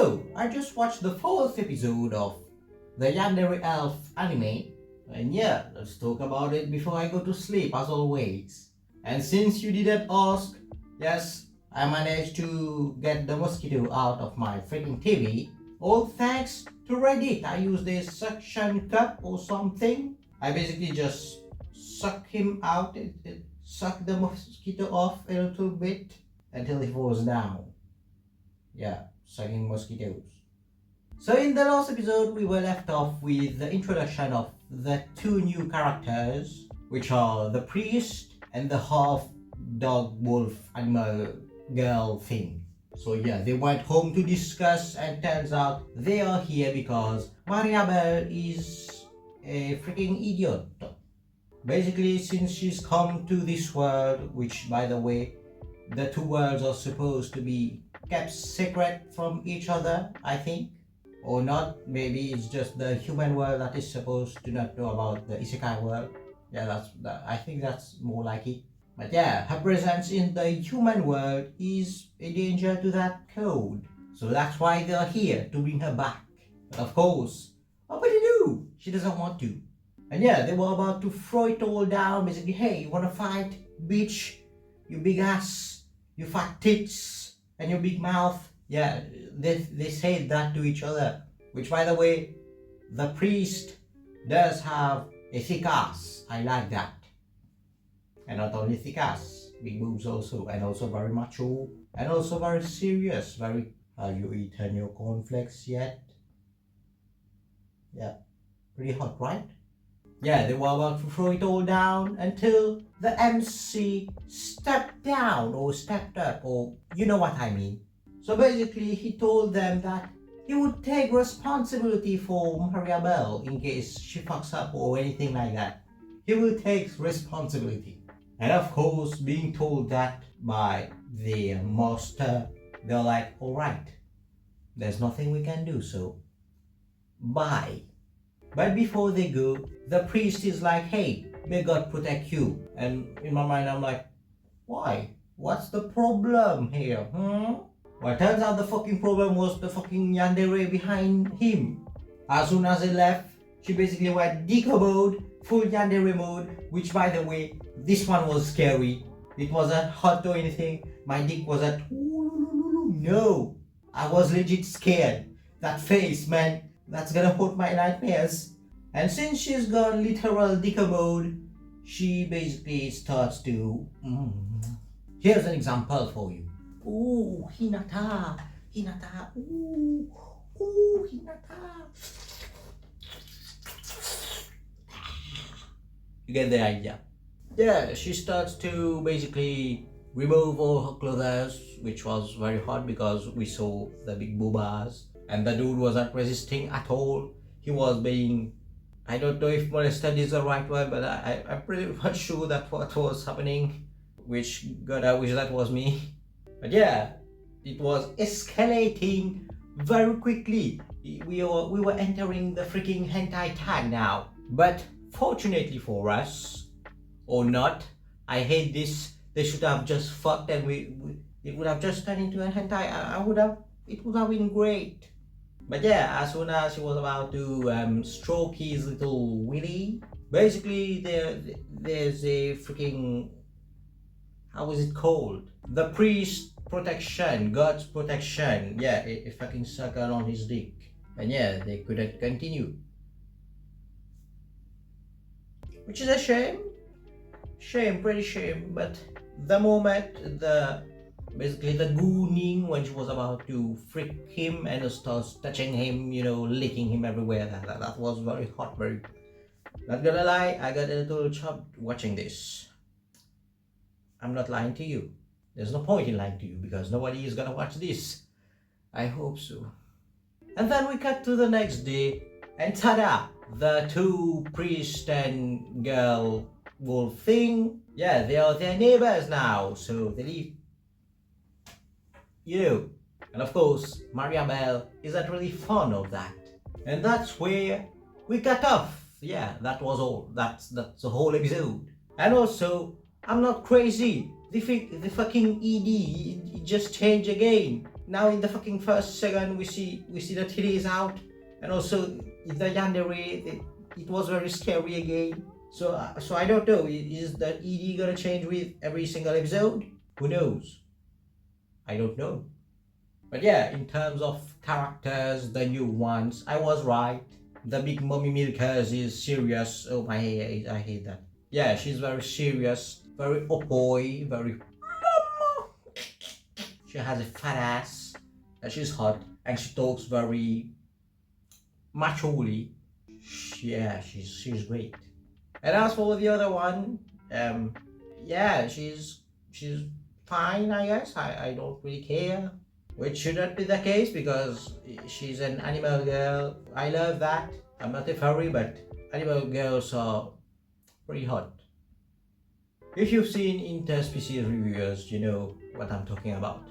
So, I just watched the 4th episode of the Yandere Elf anime, and yeah, let's talk about it before I go to sleep as always. And since you didn't ask, yes, I managed to get the mosquito out of my freaking TV. All thanks to Reddit. I used a suction cup or something. I basically just suck him out, suck the mosquito off a little bit until he falls down. Yeah, sucking mosquitoes. So in the last episode, we were left off with the introduction of the two new characters, which are the priest and the half dog wolf animal girl thing. So yeah, they went home to discuss, and turns out they are here because Mariabel is a freaking idiot. Basically, since she's come to this world, which by the way, the two worlds are supposed to be kept secret from each other, I think. Or not, maybe it's just the human world that is supposed to not know about the Isekai world. Yeah, I think that's more like it. But yeah, her presence in the human world is a danger to that code. So that's why they're here, to bring her back. But of course, what will they do? She doesn't want to. And yeah, they were about to throw it all down, basically, hey, you wanna fight, bitch? You big ass, you fat tits, and your big mouth. Yeah, they said that to each other. Which, by the way, the priest does have a thick ass. I like that. And not only thick ass, big boobs also, and also very macho, and also very serious. Very, have you eaten your cornflakes yet? Yeah, pretty hot, right? Yeah, they were about to throw it all down until the MC stepped down or stepped up, or you know what I mean. So basically, he told them that he would take responsibility for Mariabel in case she fucks up or anything like that. He will take responsibility. And of course, being told that by the master, they're like, alright, there's nothing we can do, so bye. But before they go, the priest is like, hey, may God protect you. And in my mind, I'm like, why? What's the problem here, Well, it turns out the fucking problem was the fucking Yandere behind him. As soon as he left, she basically went deco mode, full Yandere mode, which by the way, this one was scary. It wasn't hot or anything. My dick was at, no. I was legit scared. That face, man, that's gonna haunt my nightmares. And since she's gone literal deco mode, she basically starts to, here's an example for you. Ooh, Hinata, ooh, Hinata. You get the idea. Yeah, she starts to basically remove all her clothes, which was very hot because we saw the big boobas. And the dude wasn't resisting at all. He was being, I don't know if molested is the right word, but I'm pretty much sure that what was happening. Which, God, I wish that was me. But yeah, it was escalating very quickly. We were entering the freaking hentai tag now. But fortunately for us, or not, I hate this. They should have just fucked and it would have just turned into a hentai. It would have been great. But yeah, as soon as she was about to stroke his little willy, basically there's a freaking, how is it called? The priest protection, God's protection. Yeah, a fucking sucker on his dick. And yeah, they couldn't continue. Which is a shame. Pretty shame. But the moment basically the gooning, when she was about to freak him and starts touching him, licking him everywhere, that was very hot, very, not gonna lie, I got a little chub watching this. I'm not lying to you. There's no point in lying to you because nobody is gonna watch this. I hope so. And then we cut to the next day, and tada! The two priest and girl wolf thing, yeah, they are their neighbors now, so they live, and of course, Mariabel isn't really fond of that. And that's where we cut off. Yeah, that was all. That's the whole episode. And also, I'm not crazy. The fucking ED, it just changed again. Now in the fucking first second we see the titties out, and also the yandere, it was very scary again. So I don't know, is the ED gonna change with every single episode? Who knows? I don't know. But yeah, in terms of characters, the new ones, I was right. The big mommy milkers is serious. Oh my, I hate that. Yeah, she's very serious, very opoi, very mama. She has a fat ass, and she's hot, and she talks very macho-ly. Yeah, she's great. And as for the other one, yeah, she's fine, I guess. I don't really care. Which shouldn't be the case because she's an animal girl. I love that. I'm not a furry, but animal girls are pretty hot. If you've seen interspecies reviewers, you know what I'm talking about.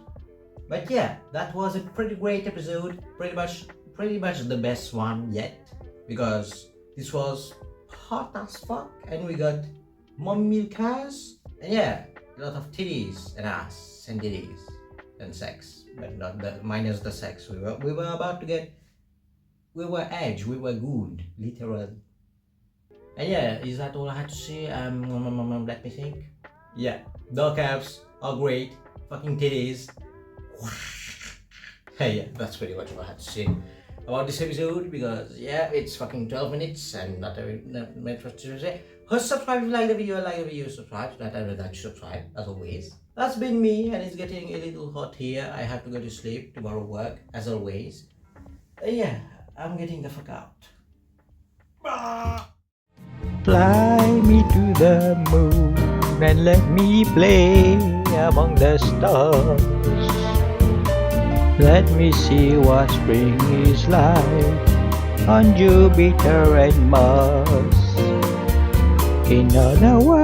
But yeah, that was a pretty great episode. Pretty much the best one yet, because this was hot as fuck, and we got mom milkers, and yeah, a lot of titties and ass and titties and sex, but not minus the sex. We were about to get, we were edge, we were good, literal. And yeah, is that all I had to say? Let me think. Yeah, dark elves are great, fucking titties. Hey, yeah, that's pretty much what I had to say about this episode, because yeah, it's fucking 12 minutes and not much to say. Subscribe if you like the video, subscribe, that you subscribe, as always. That's been me, and it's getting a little hot here. I have to go to sleep, tomorrow work, as always. Yeah, I'm getting the fuck out. Fly me to the moon and let me play among the stars. Let me see what spring is like on Jupiter and Mars. In other words,